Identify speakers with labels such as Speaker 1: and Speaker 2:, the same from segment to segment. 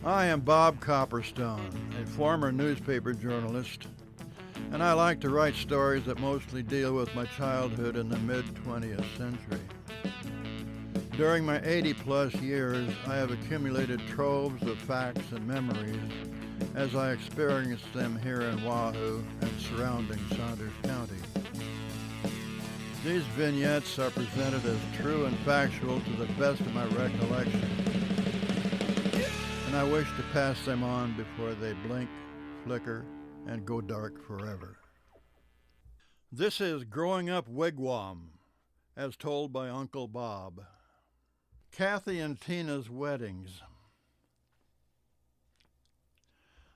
Speaker 1: I am Bob Copperstone, a former newspaper journalist, and I like to write stories that mostly deal with my childhood in the mid-20th century. During my 80-plus years, I have accumulated troves of facts and memories as I experienced them here in Wahoo and surrounding Saunders County. These vignettes are presented as true and factual to the best of my recollection, and I wish to pass them on before they blink, flicker, and go dark forever. This is Growing Up Wigwam, as told by Uncle Bob. Kathy and Tina's weddings.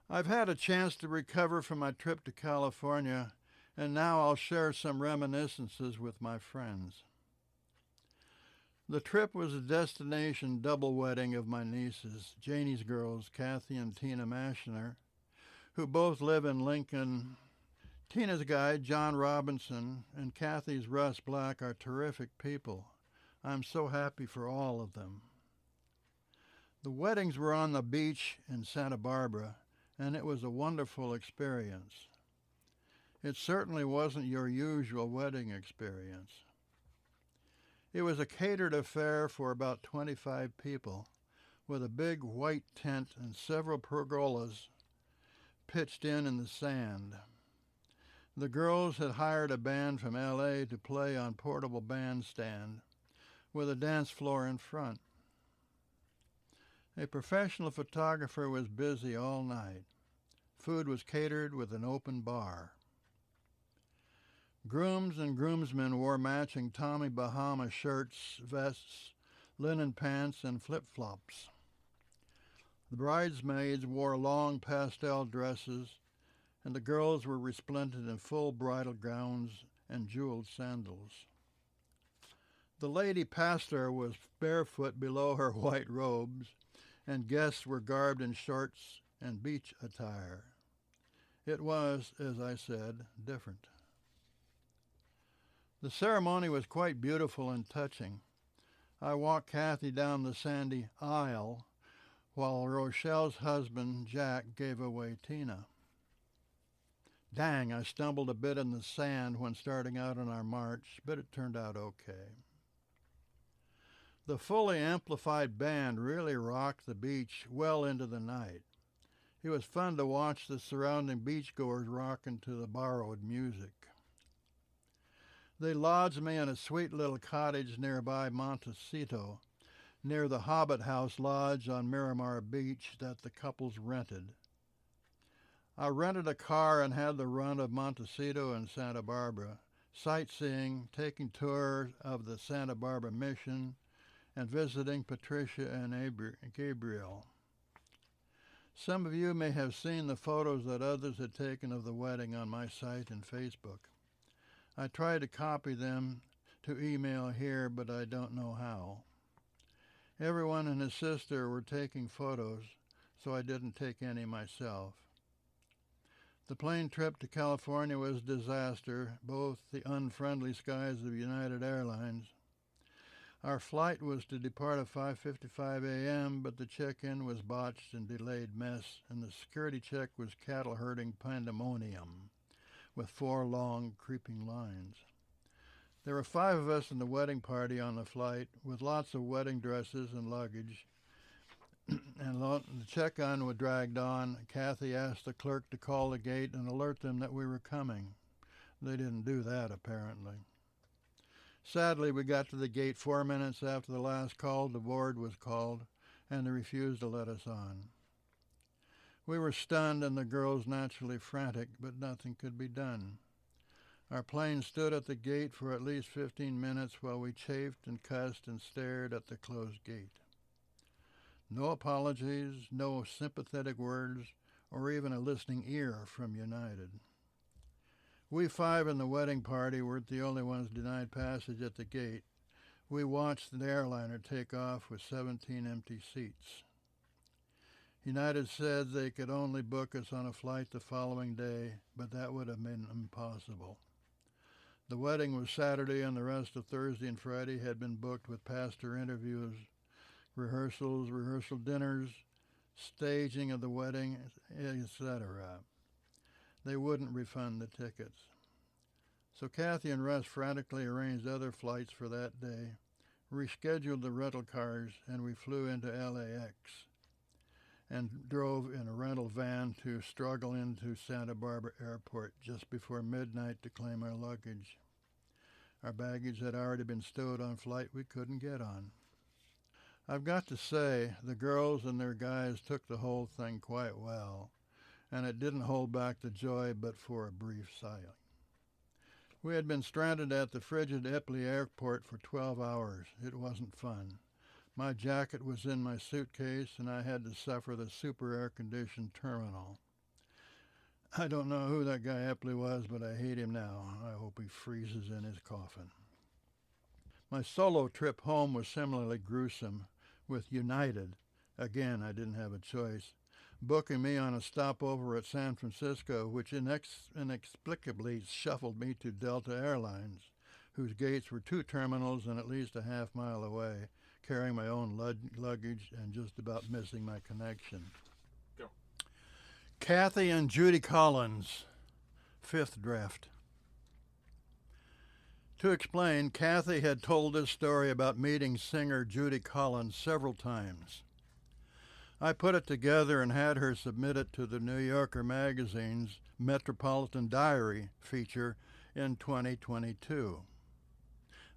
Speaker 1: I've had a chance to recover from my trip to California, and now I'll share some reminiscences with my friends. The trip was a destination double wedding of my nieces, Janie's girls, Kathy and Tina Matschiner, who both live in Lincoln. Tina's guy, John Robinson, and Kathy's Russ Black are terrific people. I'm so happy for all of them. The weddings were on the beach in Santa Barbara, and it was a wonderful experience. It certainly wasn't your usual wedding experience. It was a catered affair for about 25 people, with a big white tent and several pergolas pitched in the sand. The girls had hired a band from L.A. to play on portable bandstand, with a dance floor in front. A professional photographer was busy all night. Food was catered with an open bar. Grooms and groomsmen wore matching Tommy Bahama shirts, vests, linen pants, and flip-flops. The bridesmaids wore long pastel dresses, and the girls were resplendent in full bridal gowns and jeweled sandals. The lady pastor was barefoot below her white robes, and guests were garbed in shorts and beach attire. It was, as I said, different. The ceremony was quite beautiful and touching. I walked Kathy down the sandy aisle while Rochelle's husband, Jack, gave away Tina. Dang, I stumbled a bit in the sand when starting out on our march, but it turned out okay. The fully amplified band really rocked the beach well into the night. It was fun to watch the surrounding beachgoers rocking to the borrowed music. They lodged me in a sweet little cottage nearby Montecito, near the Hobbit House Lodge on Miramar Beach that the couples rented. I rented a car and had the run of Montecito and Santa Barbara, sightseeing, taking tours of the Santa Barbara Mission, and visiting Patricia and Gabriel. Some of you may have seen the photos that others had taken of the wedding on my site and Facebook. I tried to copy them to email here, but I don't know how. Everyone and his sister were taking photos, so I didn't take any myself. The plane trip to California was a disaster, both the unfriendly skies of United Airlines. Our flight was to depart at 5:55 a.m., but the check-in was botched and delayed mess, and the security check was cattle-herding pandemonium, with 4 long, creeping lines. There were 5 of us in the wedding party on the flight, with lots of wedding dresses and luggage, and the check-in was dragged on. Kathy asked the clerk to call the gate and alert them that we were coming. They didn't do that, apparently. Sadly, we got to the gate 4 minutes after the last call to board was called, and they refused to let us on. We were stunned and the girls naturally frantic, but nothing could be done. Our plane stood at the gate for at least 15 minutes while we chafed and cussed and stared at the closed gate. No apologies, no sympathetic words, or even a listening ear from United. We 5 in the wedding party weren't the only ones denied passage at the gate. We watched the airliner take off with 17 empty seats. United said they could only book us on a flight the following day, but that would have been impossible. The wedding was Saturday, and the rest of Thursday and Friday had been booked with pastor interviews, rehearsal dinners, staging of the wedding, etc. They wouldn't refund the tickets. So Kathy and Russ frantically arranged other flights for that day, rescheduled the rental cars, and we flew into LAX and drove in a rental van to struggle into Santa Barbara Airport just before midnight to claim our luggage. Our baggage had already been stowed on a flight we couldn't get on. I've got to say, the girls and their guys took the whole thing quite well, and it didn't hold back the joy but for a brief sailing. We had been stranded at the frigid Epley Airport for 12 hours. It wasn't fun. My jacket was in my suitcase, and I had to suffer the super air-conditioned terminal. I don't know who that guy Epley was, but I hate him now. I hope he freezes in his coffin. My solo trip home was similarly gruesome, with United, again I didn't have a choice, booking me on a stopover at San Francisco, which inexplicably shuffled me to Delta Airlines, whose gates were 2 terminals and at least a half-mile away, carrying my own luggage and just about missing my connection.
Speaker 2: Go.
Speaker 1: Kathy and Judy Collins, 5th draft. To explain, Kathy had told this story about meeting singer Judy Collins several times. I put it together and had her submit it to the New Yorker magazine's Metropolitan Diary feature in 2022.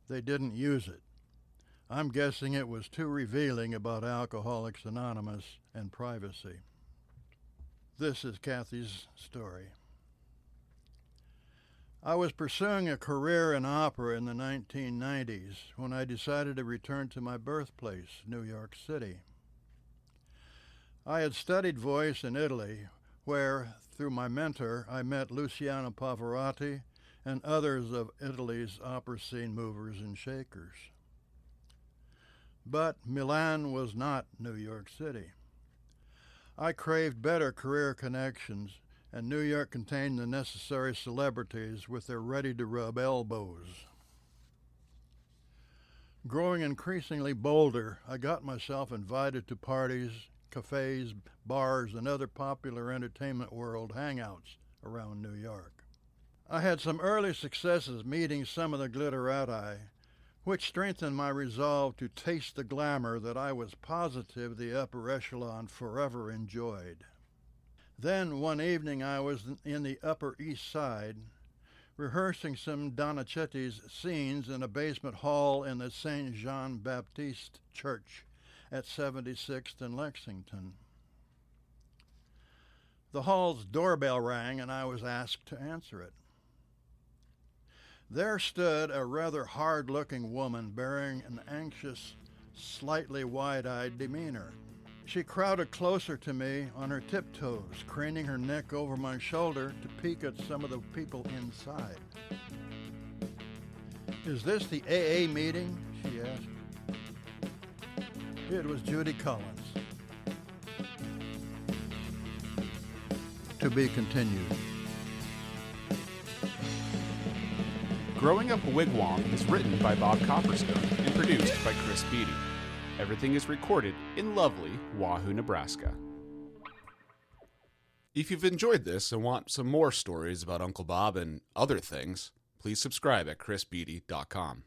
Speaker 1: They didn't use it. I'm guessing it was too revealing about Alcoholics Anonymous and privacy. This is Kathy's story. I was pursuing a career in opera in the 1990s when I decided to return to my birthplace, New York City. I had studied voice in Italy, where, through my mentor, I met Luciano Pavarotti and others of Italy's opera scene movers and shakers. But Milan was not New York City. I craved better career connections, and New York contained the necessary celebrities with their ready-to-rub elbows. Growing increasingly bolder, I got myself invited to parties, cafes, bars, and other popular entertainment world hangouts around New York. I had some early successes meeting some of the glitterati, which strengthened my resolve to taste the glamour that I was positive the upper echelon forever enjoyed. Then one evening I was in the Upper East Side, rehearsing some Donizetti's scenes in a basement hall in the St. Jean-Baptiste Church at 76th and Lexington. The hall's doorbell rang and I was asked to answer it. There stood a rather hard-looking woman bearing an anxious, slightly wide-eyed demeanor. She crowded closer to me on her tiptoes, craning her neck over my shoulder to peek at some of the people inside. "Is this the AA meeting?" she asked. It was Judy Collins. To be continued.
Speaker 2: Growing Up a Wigwam is written by Bob Copperstone and produced by Chris Beatty. Everything is recorded in lovely Wahoo, Nebraska. If you've enjoyed this and want some more stories about Uncle Bob and other things, please subscribe at chrisbeatty.com.